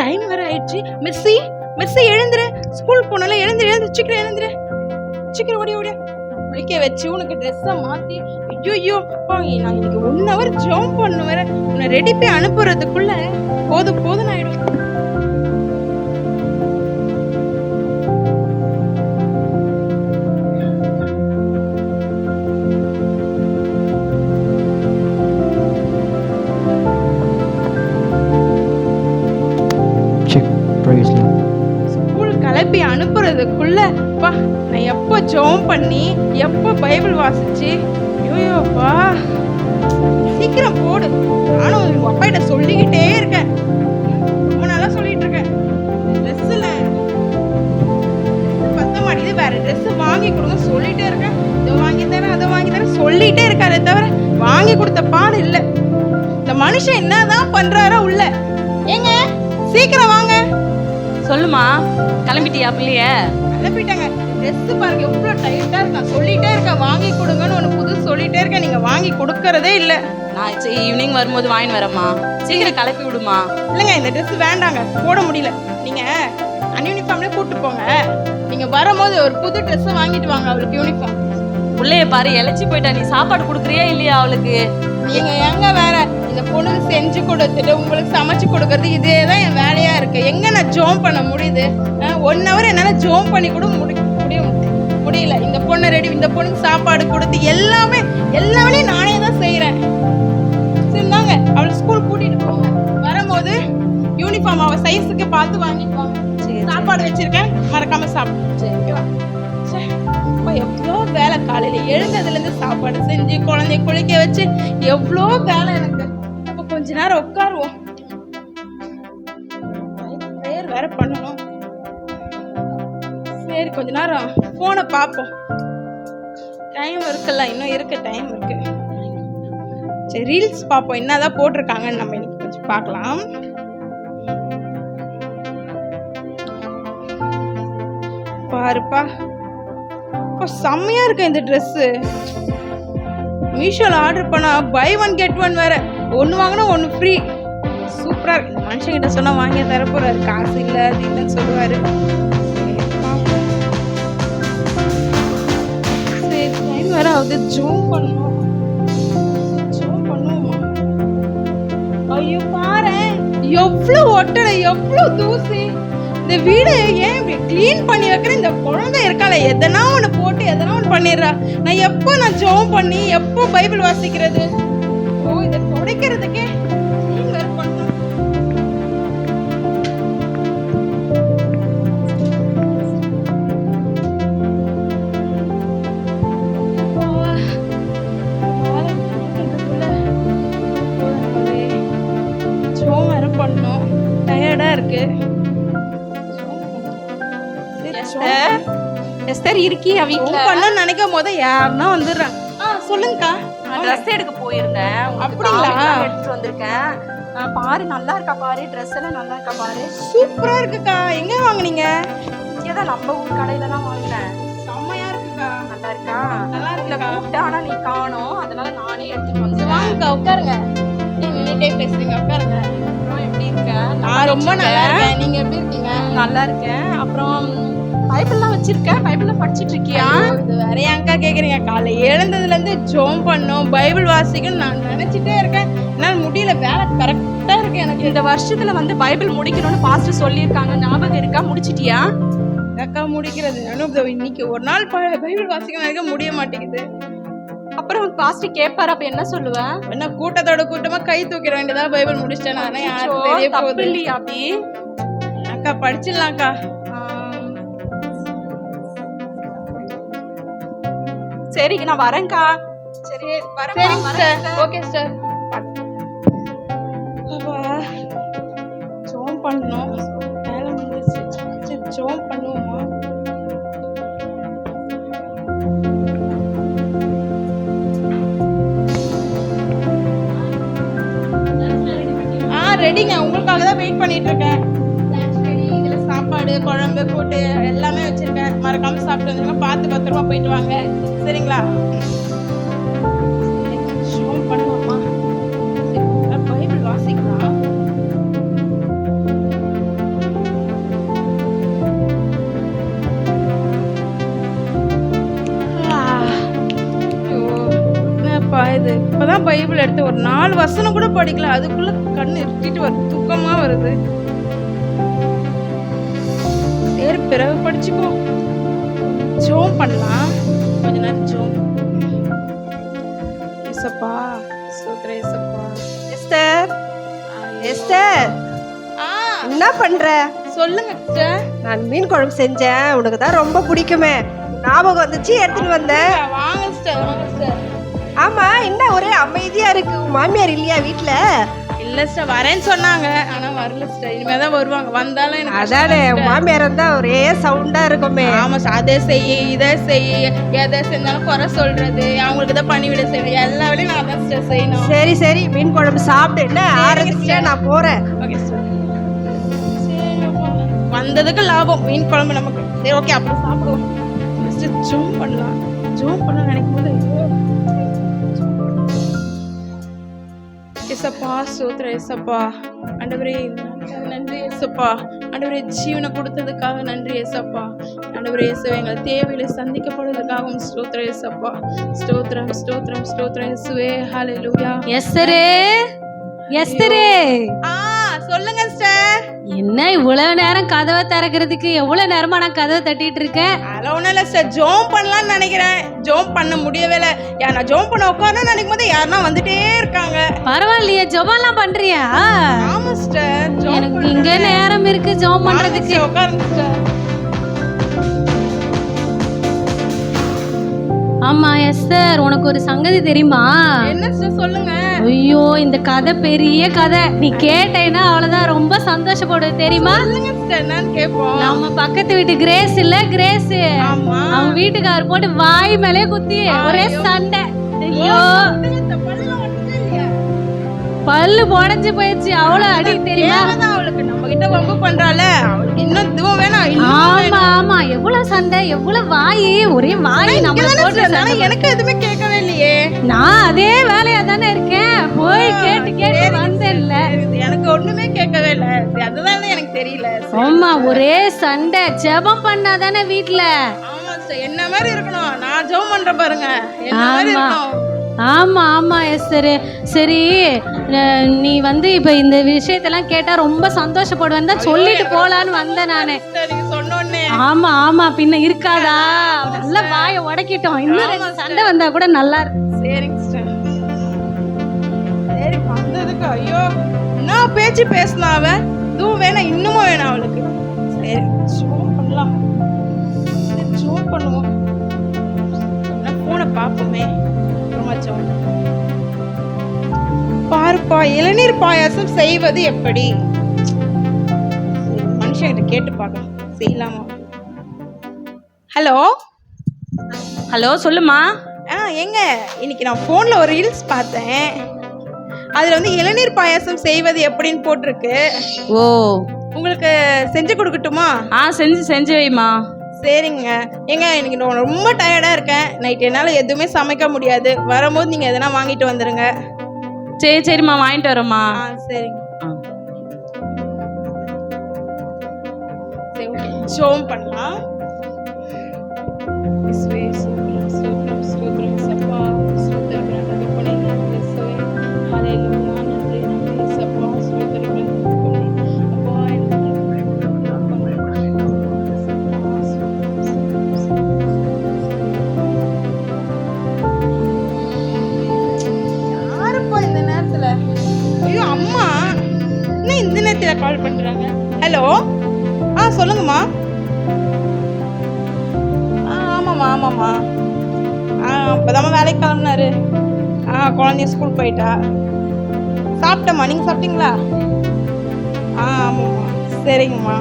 Time வேற ஆயிடுச்சு. Mercy Mercy எழுந்துரு, ஸ்கூல் போனால எழுந்துரு, எழுந்துரு, சீக்கிரம் எழுந்துரு, சீக்கிரம் ஓடி ஓடி குளிக்க வச்சு உனக்கு ட்ரெஸ்ஸை மாற்றி. ஐயோ நான் இன்னைக்கு 1 hour ஜம்ப் பண்ண வேற. உன்னை ரெடி போய் அனுப்புறதுக்குள்ள போதும் ஆயிடும். ஸ்கூல் கிளப்பி அனுப்புறதுக்குள்ள நான் எப்போ ஜெபம் பண்ணி எப்போ பைபிள் வாசிச்சு. ஐயோப்பா சீக்கிரம் போடு. நானும் உங்க அப்பா கிட்ட சொல்லிக்கிட்டே இருக்கேன், ரொம்ப நாளா சொல்லிட்டு இருக்கேன். ட்ரெஸ்ஸில் பத்த மாட்டேங்குது, வேற ட்ரெஸ் வாங்கி கொடுங்க சொல்லிட்டே இருக்கேன். இதை வாங்கி தரேன் அதை வாங்கி தரேன் சொல்லிட்டே இருக்காரு, தவிர வாங்கி கொடுத்த பாடு இல்லை. இந்த மனுஷன் என்னதான் பண்றாரோ உள்ள. ஏங்க சீக்கிரம் வாங்க. சொல்லுமா, கிளம்பிட்டியா பிள்ளைய? கிளம்பிட்டாங்க. ட்ரெஸ் பாருங்க எவ்வளோ டைட்டா இருக்கு. நான் சொல்லிட்டே இருக்கேன் வாங்கி கொடுங்கன்னு, ஒன்று புது சொல்லிட்டே இருக்கேன், நீங்க வாங்கி கொடுக்கறதே இல்லை. நான் ஈவினிங் வரும்போது வாங்கிட்டு வரேம்மா, சீக்கிரம் கிளப்பி விடுமா. இல்லைங்க இந்த ட்ரெஸ் வேண்டாங்க, போட முடியல. நீங்க அன்யூனிஃபார்ம்ல கூட்டு போங்க, நீங்க வரும்போது ஒரு புது ட்ரெஸ் வாங்கிட்டு வாங்க அவளுக்கு யூனிஃபார்ம். பிள்ளைய பாரு இழைச்சி போயிட்டா, நீ சாப்பாடு கொடுக்குறியா இல்லையா அவளுக்கு? நீங்க எங்க வேற இந்த பொண்ணுக்கு செஞ்சு கொடுத்துட்டு உங்களுக்கு சமைச்சு கொடுக்கறது இதே தான் என் வேலையா இருக்கு. எங்க நான் ஜோம் பண்ண முடியுது? 1 hour என்னால ஜோம் பண்ணி கூட முடியல. இந்த பொண்ணை ரெடி, இந்த பொண்ணுக்கு சாப்பாடு கொடுத்து எல்லாமே நானே தான் செய்யறேன். சரிதாங்க, அவளை ஸ்கூல் கூட்டிட்டு போங்க. வரும்போது யூனிஃபார்ம் அவ சைஸுக்கு பார்த்து வாங்கிட்டு வாங்க. சாப்பாடு வச்சிருக்கேன், மறக்காம சாப்பிடு. எவ்வளோ வேலை, காலையில எழுந்ததுல இருந்து சாப்பாடு செஞ்சு குழந்தைய குளிக்க வச்சு எவ்வளோ வேலை எனக்கு. இப்போ கொஞ்ச நேரம் உட்காருவோம், ப்ரேயர் வேற பண்ணணும். சரி கொஞ்ச நேரம் போனை பார்ப்போம். டைம் இருக்குல்ல, இன்னும் இருக்கு, டைம் இருக்கு. சரி ரீல்ஸ் பார்ப்போம், என்னதான் போட்டிருக்காங்கன்னு நம்ம இன்னைக்கு கொஞ்சம் பார்க்கலாம். பாருப்பா செம்மையா இருக்கு இந்த ட்ரெஸ். மீஷோல ஆர்டர் பண்ணா பை 1 get 1 வேற, 1 வாங்கினா 1 ஃப்ரீ. சூப்பரா இருக்கு. இந்த மனுஷன் கிட்ட சொன்னா வாங்கி தர போறாரு, காசு இல்ல அது இல்லைன்னு சொல்லுவாரு. சரி டைம் வேற ஆகுது, ஜூம் பண்ணுவோமா? ஐயோ பாரு எவ்வளவு ஒட்டடை, எவ்வளவு தூசி. இந்த வீடு ஏன் இப்படி கிளீன் பண்ணி வைக்கிறேன்? இந்த குழந்தை இருக்கால எதனா ஒன்று போட்டு எதனா ஒன்று பண்ணிடுறா. நான் ஜெபம் பண்ணி எப்போ பைபிள் வாசிக்கிறது? இதை துடைக்கிறதுக்கே கிளீன் வேற பண்ணணும். ஜெபம் வேற பண்ணணும், டயர்டா இருக்கு. எஸ்தர் இருக்கியா வீட்ல? பண்ண நினைக்கும் போது யாருன்னா வந்துடுறாங்க. சொல்லுங்கக்கா. நான் ட்ரெஸ் எடுக்க போயிருந்தேன். அப்படிங்களா? எடுத்துட்டு வந்திருக்கேன். பாரு நல்லா இருக்கா பாரு, ட்ரெஸ் எல்லாம் நல்லா இருக்கா பாரு. சூப்பரா இருக்குக்கா. எங்க வாங்குனீங்க? இங்கதான் நம்ம ஊர் கடையில தான் வாங்கினேன். செம்மையா இருக்குக்கா. நல்லா இருக்கா? நல்லா இருக்குக்கா. ஆனா நீ காணோம், அதனால நானே எடுத்துட்டு வந்து. வாங்கக்கா உட்காருங்க. நீட்டே பேசுறீங்க, உட்காருங்க. எப்படி இருக்க? நான் ரொம்ப நல்லா இருக்கேன். நீங்க எப்படி இருக்கீங்க? நல்லா இருக்கேன். அப்புறம் பைபிள்லாம் வச்சிருக்கேன், பைபிள்லாம் படிச்சுட்டு இருக்கியா? இது வேற ஏன்க்கா கேக்குறீங்க? காலை எழுந்ததுல இருந்து ஜெபம் பண்ணோம், பைபிள் வாசிக்கணும் நான் நினைச்சிட்டே இருக்கேன். என்னால் முடியல, வேலை கரெக்டா இருக்கு எனக்கு. இந்த வருஷத்துல வந்து பைபிள் முடிக்கணும்னு பாஸ்டர் சொல்லியிருக்காங்க, ஞாபகம் இருக்கா? முடிச்சிட்டியா? அக்கா முடிக்கிறது இன்னைக்கு ஒரு நாள் பைபிள் வாசிக்க இருக்க முடிய மாட்டேங்குது. அப்புறம் பாஸ்டர் கேட்பாரு, அப்ப என்ன சொல்லுவேன்? என்ன கூட்டத்தோட கூட்டமா கை தூக்கிட வேண்டியதா? பைபிள் முடிச்சிட்டேன் நான், யாருக்கு தெரிய போகுது இல்லையா? அப்படி அக்கா படிச்சிடலாம்க்கா. சரி நான் வரேன்க்கா. சரி வரேன். Okay sir. ஜெபம் பண்ணணும், வேலை முடிஞ்சிருச்சு. சரி ஜெபம் பண்ணுவோமா? ரெடிங்க, உங்களுக்காக தான் வெயிட் பண்ணிட்டு இருக்கேன். இதுல சாப்பாடு, குழம்பு, கூட்டு எல்லாமே வச்சிருக்கேன். மறக்காம சாப்பிட்டு வந்துருங்க. பார்த்து பத்திரமா போயிட்டு வாங்க, சரிங்களா? ஜெபம் பண்ணுவோமா? பைபிள் வாசிக்கலாம். இப்பதான் பைபிள் எடுத்து ஒரு 4 வசனம் கூட படிக்கல, அதுக்குள்ள கண்ணு இருட்டிட்டு வருது, தூக்கமா வருது. சரி பிறகு படிச்சுக்கோ. ஜோம் பண்ணலாம், கொஞ்ச நேரம் ஜோம். ஏசப்பா ஸ்தோத்திரம் ஏசப்பா. எஸ்தர், எஸ்தர், என்ன பண்ற? சொல்லுங்க சிஸ்டர். நான் மீன் குழம்பு செஞ்சேன், உனக்கு தான் ரொம்ப பிடிக்குமே, ஞாபகம் வந்துச்சு எடுத்துட்டு வந்தேன். வாங்க சிஸ்டர், வாங்க சிஸ்டர். ஆமா, என்ன ஒரே அமைதியா இருக்கு, உன் மாமியார் இல்லையா வீட்ல? இல்ல சிஸ்டர், வரேன்னு சொன்னாங்க, ஆனா வரல சிஸ்டர். இனிமே தான் வருவாங்க, வந்தாலும் எனக்கு அதானே, உன் மாமியார் இருந்தா ஒரே சவுண்டா இருக்குமே. ஆமா, அதை செய்ய இதை செய்ய, எதை செஞ்சாலும் குறை சொல்றது, அவங்களுக்கு தான் பணிவிட செய்யணும், எல்லா வேலையும் நான் தான் சிஸ்டர் செய்யணும். சரி சரி, மீன் குழம்பு சாப்பிட்டு என்ன ஆரம்பிச்சியா, நான் போறேன். Okay sister. வந்ததுக்கு லாபம் மீன் குழம்பு நமக்கு. சரி ஓகே, அப்புறம் சாப்பிடுவோம். ஃபர்ஸ்ட் ஜூம் பண்ணலாம். ஜூம் பண்ண நினைக்கும் போது ஏசப்பா ஸ்தோத்திரம் ஏசப்பா. ஆண்டவரே நன்றி ஏசப்பா. ஆண்டவரே ஜீவனை கொடுத்ததுக்காக நன்றி ஏசப்பா. ஆண்டவரே இயேசுவே, எங்கள் தேவையில சந்திக்கப்படுவதற்காகவும் ஸ்தோத்திரம் ஏசப்பா. ஸ்தோத்திரம் ஸ்தோத்திரம் ஸ்தோத்திரம் இயேசுவே. ஹல்லேலூயா. எஸ்தரே, எஸ்தரே, சொல்லுங்க சிஸ்டர். என்ன இவ்வளவு நேரம் கதவை திறக்கிறதுக்கு? எவ்வளவு நேரமா நான் கதவை தட்டிட்டு இருக்கேன். அதெல்லாம் ஒன்றும் இல்லை சிஸ்டர், ஜோம் பண்ணலாம்னு நினைக்கிறேன். ஜோம் பண்ண முடியவே இல்லை. நான் ஜோம் பண்ண உட்காரணும்னு நினைக்கும் போது யாருன்னா வந்துட்டே இருக்காங்க. பரவாயில்லையே, ஜெபம்லாம் பண்றியா? ஆமா சிஸ்டர், எனக்கு இங்க நேரம் இருக்கு ஜெபம் பண்றதுக்கு. உட்காருங்க சிஸ்டர். ஆமா எஸ்தர், உனக்கு ஒரு சங்கதி தெரியுமா? என்ன சிஸ்டர் சொல்லுங்க. ஐயோ, இந்த கதை பெரிய கதை, நீ கேட்டேன்னா அவ்வளவுதான், ரொம்ப சந்தோஷப்படுவ தெரியுமா? சொல்லுங்க சிஸ்டர், என்னன்னு கேட்போம். நம்ம பக்கத்து வீட்டு கிரேஸ் இல்ல, கிரேஸ் ஆமா, அவங்க வீட்டுக்காரர் போட்டு வாய் மேலே குத்தி ஒரே சண்டை. ஐயோ, பல்லு உடஞ்சு போயிடுச்சு, அவ்வளவு அடி தெரியுமா? அவளுக்கு நம்ம கிட்ட வம்பு பண்றால, அவளுக்கு இன்னும் இதுவும் வேணாம். ஆமா ஆமா, எவ்வளவு சண்டை, எவ்வளவு வாய், ஒரே வாய் நம்மள போட்டு. எனக்கு எதுவுமே கேட்கவே இல்லையே. நான் அதே வேலையா தானே இருக்கேன், போய் கேட்டு கேட்டு வந்தேன்ல. எனக்கு ஒண்ணுமே கேட்கவே இல்லை, அதுதான் எனக்கு தெரியல. ஆமா, ஒரே சண்டை. ஜெபம் பண்ணாதானே வீட்டுல. ஆமா சிஸ்டர், என்ன மாதிரி இருக்கணும். நான் ஜெபம் பண்றேன் பாருங்க, என்ன மாதிரி இருக்கணும். ஆமா ஆமா எஸ்தர். சரி, நீ வந்து இப்ப இந்த விஷயத்தெல்லாம் கேட்டா ரொம்ப சந்தோஷப்படுவேன் தான் சொல்லிட்டு போலான்னு வந்தேன் நானு. சொன்னோன்னே ஆமா ஆமா, பின்ன இருக்காதா, நல்ல வாயை உடைக்கிட்டோம். இன்னும் 2 சண்டை வந்தா கூட நல்லா இருக்கும். சரிங்க சிஸ்டர். சரி வந்ததுக்கு ஐயோ என்ன பேச்சு பேசினா அவ. இதுவும் வேணாம், இன்னமும் வேணாம் அவளுக்கு. சரி ஜோம் பண்ணலாம். சரி ஜோம் பண்ணுவோம். போனை பார்ப்போமே. பாருப்பா, இளநீர் பாயாசம் செய்வது எப்படி? மனுஷங்கிட்ட கேட்டு பார்க்கலாம், செய்யலாமா? ஹலோ ஹலோ, சொல்லுமா. எங்க இன்னைக்கு நான் ஃபோனில் ஒரு ரீல்ஸ் பார்த்தேன். அதில் வந்து இளநீர் பாயாசம் செய்வது எப்படின்னு போட்டிருக்கு. ஓ, உங்களுக்கு செஞ்சு கொடுக்கட்டுமா? செஞ்சு வைமா. சரிங்க. ஏங்க இன்னைக்கு நான் ரொம்ப டயர்டாக இருக்கேன், நைட் என்னால் எதுவுமே சமைக்க முடியாது. வரும்போது நீங்கள் எதனா வாங்கிட்டு வந்துடுங்க. சரிம்மா, வாங்கிட்டு வரோம்மா. சரிங்க. சரி ஓகே, ஜோம் பண்ணலாம். கால் பண்றாங்க. ஹலோ, சொல்லுங்கம்மா. ஆமாம்மா. அப்போதாம்மா வேலைக்கு கிளம்புனாரு. குழந்தைய ஸ்கூல் போயிட்டா. சாப்பிட்டம்மா, நீங்கள் சாப்பிட்டீங்களா? ஆமாம்மா. சரிங்கம்மா.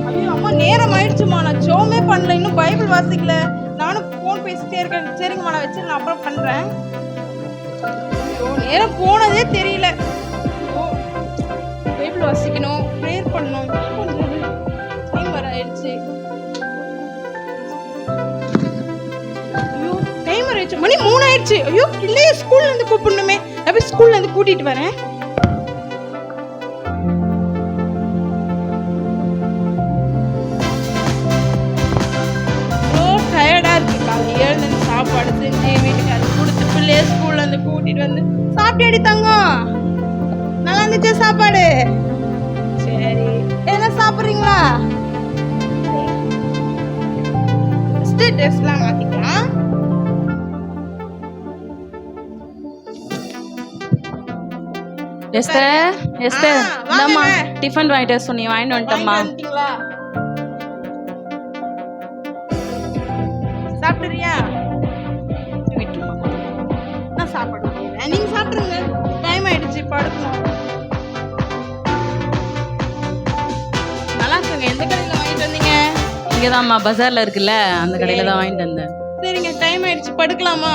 ஐயோ அம்மா, நேரம் ஆயிடுச்சுமா, நான் ஜோமே பண்ணல, இன்னும் பைபிள் வாசிக்கல. நானும் ஃபோன் பேசிட்டே இருக்கேன். சரிங்கம்மா, நான் வச்சு நான் அப்புறம் பண்ணுறேன். ஐயோ நேரம் போனதே தெரியல. பைபிள் வாசிக்கணும், ப்ரேயர் பண்ணணும், என்ன பண்றது? டைம் வர ஆயிடுச்சு. ஐயோ டைம் வர ஆயிடுச்சு, மணி 3 ஆயிடுச்சு. ஐயோ இல்லையே, ஸ்கூல்ல இருந்து கூப்பிடணுமே. நான் போய் ஸ்கூல்ல இருந்து கூட்டிட்டு வரேன். டயர்டா இருக்கு. காலையில் எழுந்து சாப்பாடு செஞ்சு வீட்டுக்கு அது வாங்கிட்டு வந்து சாப்பிட்டியாடி தங்கம்? நல்லா இருந்துச்சா சாப்பாடு? சரி, என்ன சாப்பிட்றீங்களா? ட்ரெஸ்லாம் மாத்திக்கலாம். எஸ்தர் எஸ்தர் வாங்க. இந்தாம்மா டிஃபன் வாங்கிட்டு வர சொன்னி வாங்கிட்டு வந்துட்டம்மா. வந்துட்டீங்களா? சாப்பிடுறியா? விட்டுருமா. நான் சாப்பிட மாட்டேன். நீங்க சாப்பிடுங்க. டைம் ஆயிடுச்சு, படுக்கணும். நல்லா இருக்குங்க. எந்த கடையில வாங்கிட்டு வந்தீங்க? இங்கதாம்மா பஜார்ல இருக்குல்ல, அந்த கடையில தான் வாங்கிட்டு வந்தேன். சரிங்க, டைம் ஆயிடுச்சு, படுக்கலாமா?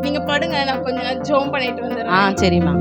நீங்க படுங்க, நான் கொஞ்சம் ஜோம் பண்ணிட்டு வந்துடுறேன். சரிம்மா.